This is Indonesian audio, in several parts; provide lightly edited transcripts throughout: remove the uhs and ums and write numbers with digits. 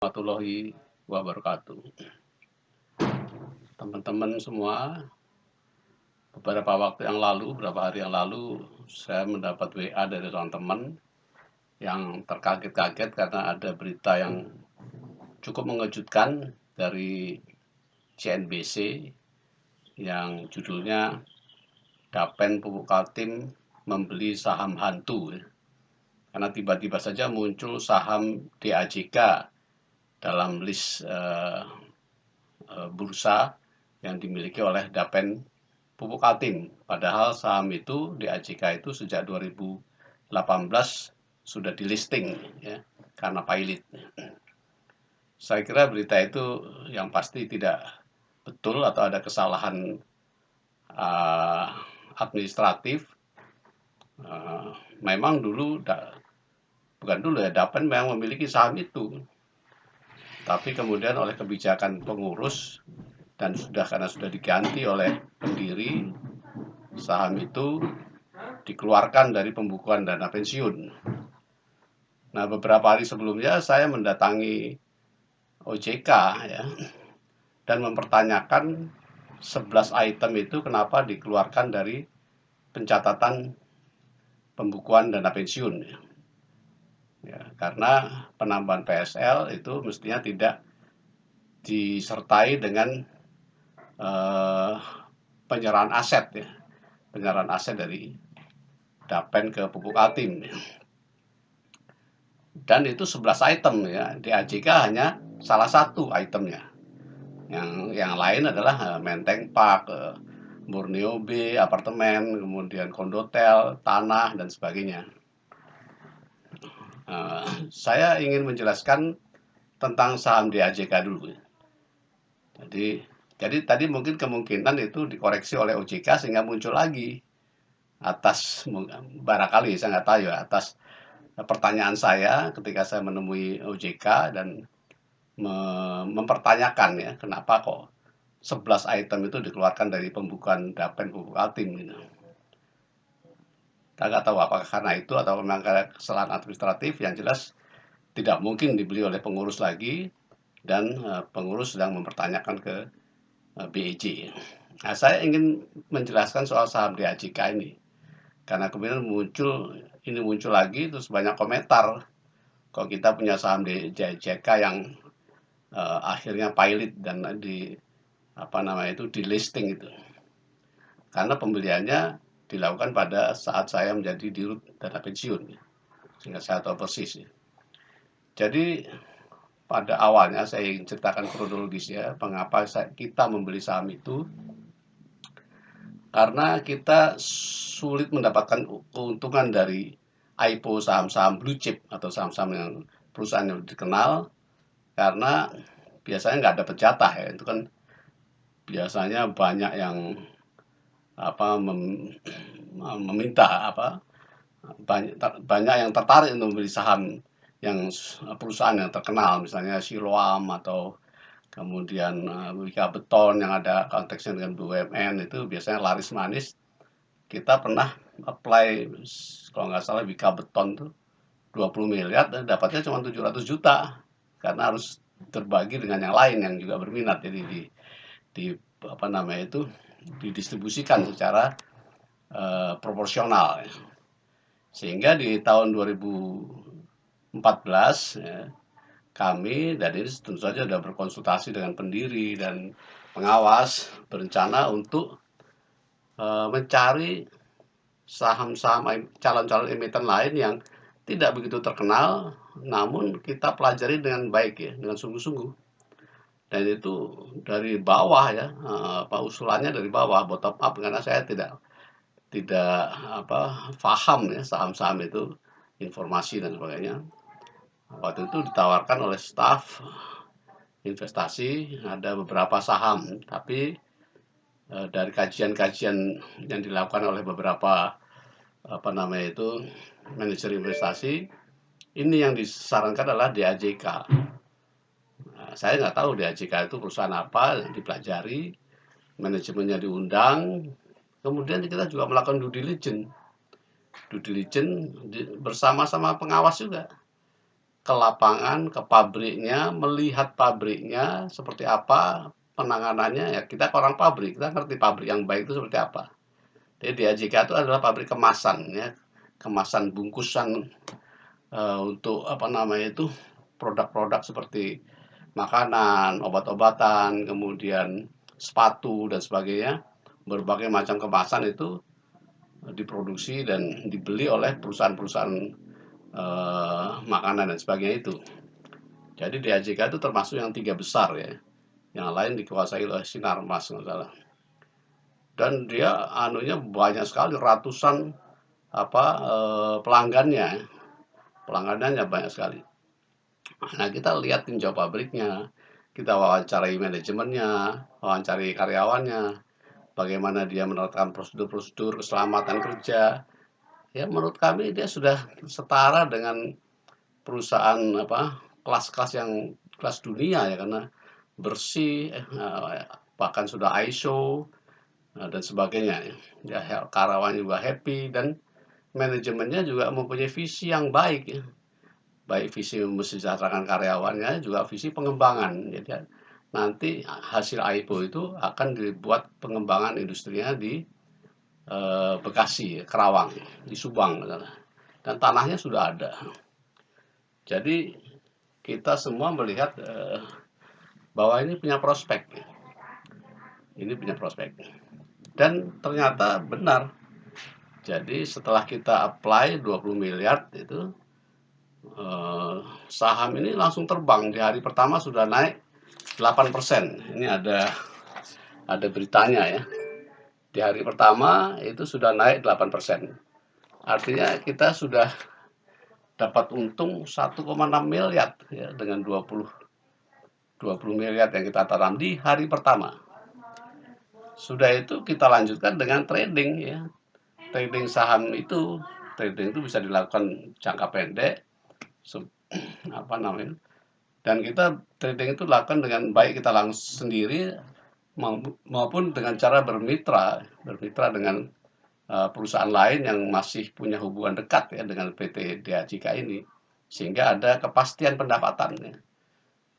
Warahmatullahi wabarakatuh. Teman-teman semua, beberapa hari yang lalu, saya mendapat WA dari seorang teman yang terkaget-kaget karena ada berita yang cukup mengejutkan dari CNBC yang judulnya Dapen Pupuk Kaltim membeli saham hantu. Karena tiba-tiba saja muncul saham DAJK dalam list bursa yang dimiliki oleh Dapen Pupuk Kaltim. Padahal saham itu di AJK itu sejak 2018 sudah di listing ya, karena pilot. Saya kira berita itu yang pasti tidak betul atau ada kesalahan administratif. Memang bukan dulu ya, Dapen memang memiliki saham itu. Tapi kemudian oleh kebijakan pengurus dan karena sudah diganti oleh pendiri, saham itu dikeluarkan dari pembukuan dana pensiun. Nah, beberapa hari sebelumnya saya mendatangi OJK ya, dan mempertanyakan 11 item itu kenapa dikeluarkan dari pencatatan pembukuan dana pensiun. Ya, karena penambahan PSL itu mestinya tidak disertai dengan penyerahan aset ya, penyerahan aset dari Dapen ke Pupuk Kaltim. Dan itu 11 item ya, di AJK hanya salah satu itemnya. Yang lain adalah Menteng Park, Borneo B, apartemen, kemudian kondotel, tanah, dan sebagainya. Saya ingin menjelaskan tentang saham di AJK dulu. Jadi tadi mungkin kemungkinan itu dikoreksi oleh OJK sehingga muncul lagi atas barangkali saya nggak tahu ya, atas pertanyaan saya ketika saya menemui OJK dan mempertanyakan ya kenapa kok 11 item itu dikeluarkan dari pembukuan Dapen Pupuk Kaltim gitu. Kita nggak tahu apakah karena itu atau memang karena kesalahan administratif. Yang jelas tidak mungkin dibeli oleh pengurus lagi dan pengurus sedang mempertanyakan ke BEJ. Nah, saya ingin menjelaskan soal saham DAJK ini karena kemudian muncul lagi terus banyak komentar kalau kita punya saham DAJK yang akhirnya pilot dan di listing itu, karena pembeliannya dilakukan pada saat saya menjadi dirut dana pensiun, sehingga saya tahu persis. Jadi pada awalnya saya ingin ceritakan kronologisnya mengapa kita membeli saham itu, karena kita sulit mendapatkan keuntungan dari IPO saham-saham blue chip atau saham-saham yang perusahaan yang dikenal, karena biasanya nggak dapat jatah ya. Itu kan biasanya banyak yang meminta banyak yang tertarik untuk membeli saham yang perusahaan yang terkenal, misalnya Siloam atau kemudian Wika Beton yang ada konteksnya dengan BUMN, itu biasanya laris manis. Kita pernah apply kalau nggak salah Wika Beton tuh 20 miliar dan dapatnya cuma 700 juta karena harus terbagi dengan yang lain yang juga berminat. Jadi didistribusikan secara proporsional. Sehingga di tahun 2014 ya, kami dan ini tentu saja sudah berkonsultasi dengan pendiri dan pengawas, berencana untuk mencari saham-saham calon-calon emiten lain yang tidak begitu terkenal, namun kita pelajari dengan baik ya, dengan sungguh-sungguh. Dan itu dari bawah ya, usulannya dari bawah, bottom up, karena saya tidak paham ya saham-saham itu, informasi dan sebagainya. Waktu itu ditawarkan oleh staf investasi ada beberapa saham, tapi dari kajian-kajian yang dilakukan oleh beberapa manajer investasi, ini yang disarankan adalah DAJK. Nah, saya nggak tahu DAJK itu perusahaan apa, dipelajari, manajemennya diundang, kemudian kita juga melakukan due diligence bersama-sama pengawas juga. ke lapangan, ke pabriknya, melihat pabriknya seperti apa penanganannya. Ya kita orang pabrik, kita ngerti pabrik yang baik itu seperti apa. Jadi di AJK itu adalah pabrik kemasan, ya, kemasan bungkusan untuk apa namanya itu produk-produk seperti makanan, obat-obatan, kemudian sepatu dan sebagainya. Berbagai macam kemasan itu diproduksi dan dibeli oleh perusahaan-perusahaan makanan dan sebagainya itu. Jadi di AJK itu termasuk yang 3 besar ya. Yang lain dikuasai oleh Sinarmas nggak salah. Dan dia anunya banyak sekali, ratusan pelanggannya. Pelanggannya banyak sekali. Nah, kita lihat tinjau pabriknya, kita wawancarai manajemennya, wawancarai karyawannya, bagaimana dia menerapkan prosedur-prosedur keselamatan kerja. Ya, menurut kami dia sudah setara dengan perusahaan kelas-kelas yang kelas dunia ya, karena bersih, bahkan sudah ISO dan sebagainya. Ya, karyawan juga happy dan manajemennya juga mempunyai visi yang baik ya. Baik visi mesejahterakan karyawannya, juga visi pengembangan. Jadi nanti hasil IPO itu akan dibuat pengembangan industrinya di Bekasi, Kerawang, di Subang, dan tanahnya sudah ada. Jadi kita semua melihat bahwa ini punya prospek, ini punya prospek, dan ternyata benar. Jadi setelah kita apply 20 miliar itu, saham ini langsung terbang. Di hari pertama sudah naik 8%. Ini ada beritanya ya. Di hari pertama itu sudah naik 8%. Artinya kita sudah dapat untung 1,6 miliar ya, dengan 20 miliar yang kita tanam di hari pertama. Sudah itu kita lanjutkan dengan trading ya. Trading saham itu, trading itu bisa dilakukan jangka pendek, apa namanya, dan kita trading itu lakukan dengan baik kita langsung sendiri maupun dengan cara bermitra dengan perusahaan lain yang masih punya hubungan dekat ya dengan PT DAJK ini, sehingga ada kepastian pendapatan ya.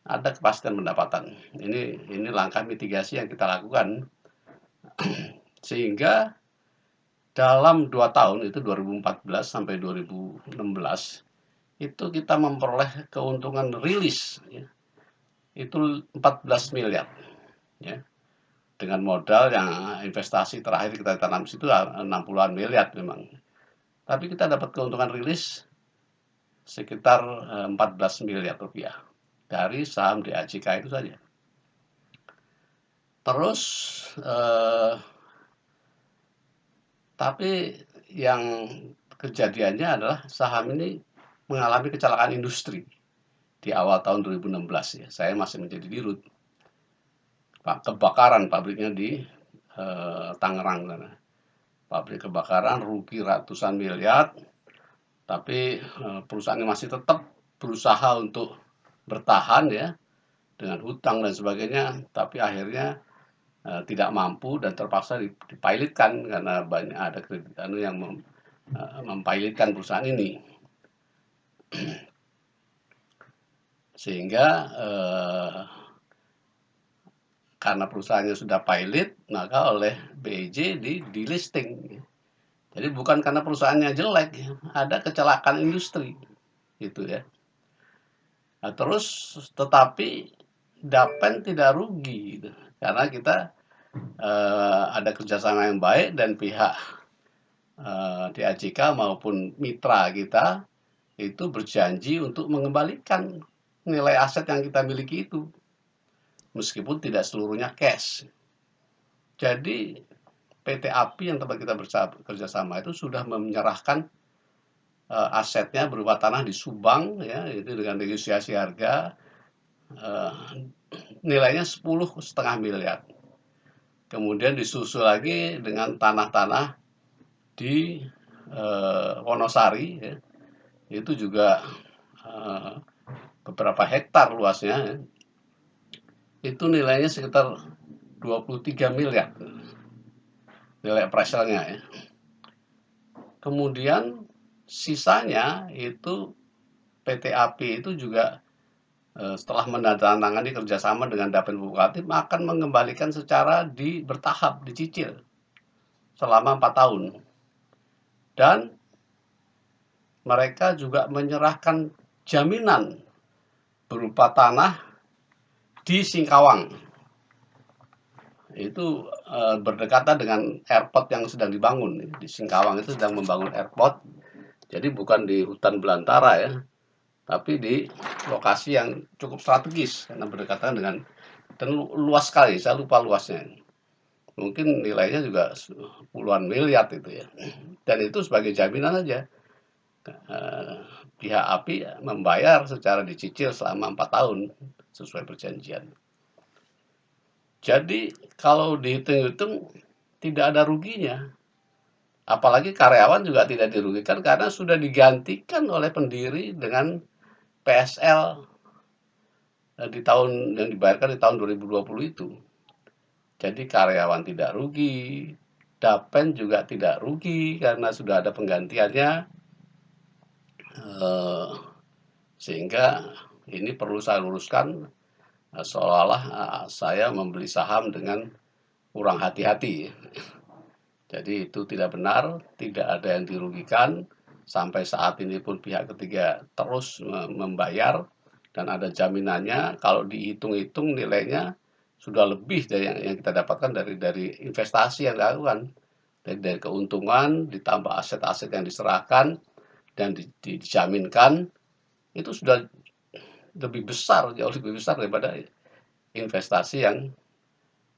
Ada kepastian pendapatan. Ini langkah mitigasi yang kita lakukan sehingga dalam 2 tahun itu 2014 sampai 2016 itu kita memperoleh keuntungan rilis ya, itu 14 miliar ya, dengan modal yang investasi terakhir kita tanam situ 60-an miliar memang. Tapi kita dapat keuntungan rilis sekitar 14 miliar rupiah dari saham DAJK itu saja. Terus tapi yang kejadiannya adalah saham ini mengalami kecelakaan industri di awal tahun 2016 ya. Saya masih menjadi dirut. Kebakaran pabriknya di Tangerang sana. Pabrik kebakaran, rugi ratusan miliar, tapi perusahaannya masih tetap berusaha untuk bertahan ya dengan hutang dan sebagainya, tapi akhirnya tidak mampu dan terpaksa dipilotkan karena banyak ada kredit yang mempilotkan perusahaan ini, sehingga karena perusahaannya sudah pilot, maka oleh BEJ di listing. Jadi bukan karena perusahaannya jelek, ada kecelakaan industri, gitu ya. Nah, terus tetapi Dapen tidak rugi, gitu. Karena kita ada kerjasama yang baik dan pihak DAJK maupun mitra kita itu berjanji untuk mengembalikan nilai aset yang kita miliki itu, meskipun tidak seluruhnya cash. Jadi PT API yang tempat kita bekerja sama itu sudah menyerahkan asetnya berupa tanah di Subang ya, itu dengan negosiasi harga nilainya 10,5 miliar. Kemudian disusul lagi dengan tanah-tanah di Wonosari ya, itu juga beberapa hektar luasnya ya. Itu nilainya sekitar 23 miliar nilai appraisalnya ya. Kemudian sisanya itu PT API itu juga setelah menandatangani kerjasama dengan Dapen Pupuk Kaltim akan mengembalikan secara bertahap, dicicil selama 4 tahun. Dan mereka juga menyerahkan jaminan berupa tanah di Singkawang. Itu berdekatan dengan airport yang sedang dibangun. Di Singkawang itu sedang membangun airport. Jadi bukan di hutan belantara ya, tapi di lokasi yang cukup strategis karena berdekatan dengan, dan luas sekali, saya lupa luasnya. Mungkin nilainya juga puluhan miliar itu ya. Dan itu sebagai jaminan aja. Pihak API membayar secara dicicil selama 4 tahun sesuai perjanjian. Jadi kalau dihitung-hitung tidak ada ruginya. Apalagi karyawan juga tidak dirugikan karena sudah digantikan oleh pendiri dengan PSL di tahun yang dibayarkan di tahun 2020 itu. Jadi karyawan tidak rugi, Dapen juga tidak rugi karena sudah ada penggantiannya. Sehingga ini perlu saya luruskan, seolah-olah saya membeli saham dengan kurang hati-hati. Jadi itu tidak benar, tidak ada yang dirugikan. Sampai saat ini pun pihak ketiga terus membayar dan ada jaminannya. Kalau dihitung-hitung nilainya sudah lebih dari yang kita dapatkan dari investasi yang dilakukan. Dari keuntungan ditambah aset-aset yang diserahkan dan dijaminkan, itu sudah lebih besar, jauh lebih besar daripada investasi yang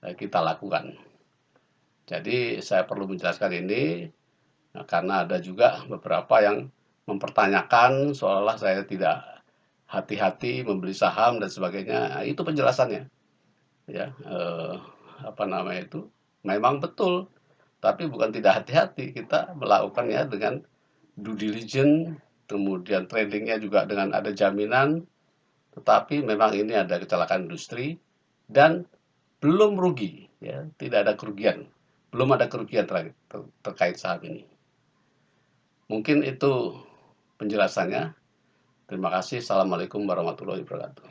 kita lakukan. Jadi saya perlu menjelaskan ini karena ada juga beberapa yang mempertanyakan seolah-olah saya tidak hati-hati membeli saham dan sebagainya. Itu penjelasannya. Ya, apa namanya itu? Memang betul, tapi bukan tidak hati-hati. Kita melakukannya dengan due diligence, kemudian tradingnya juga dengan ada jaminan. Tetapi memang ini ada kecelakaan industri dan belum rugi, ya, tidak ada kerugian, belum ada kerugian terkait saham ini. Mungkin itu penjelasannya. Terima kasih. Assalamualaikum warahmatullahi wabarakatuh.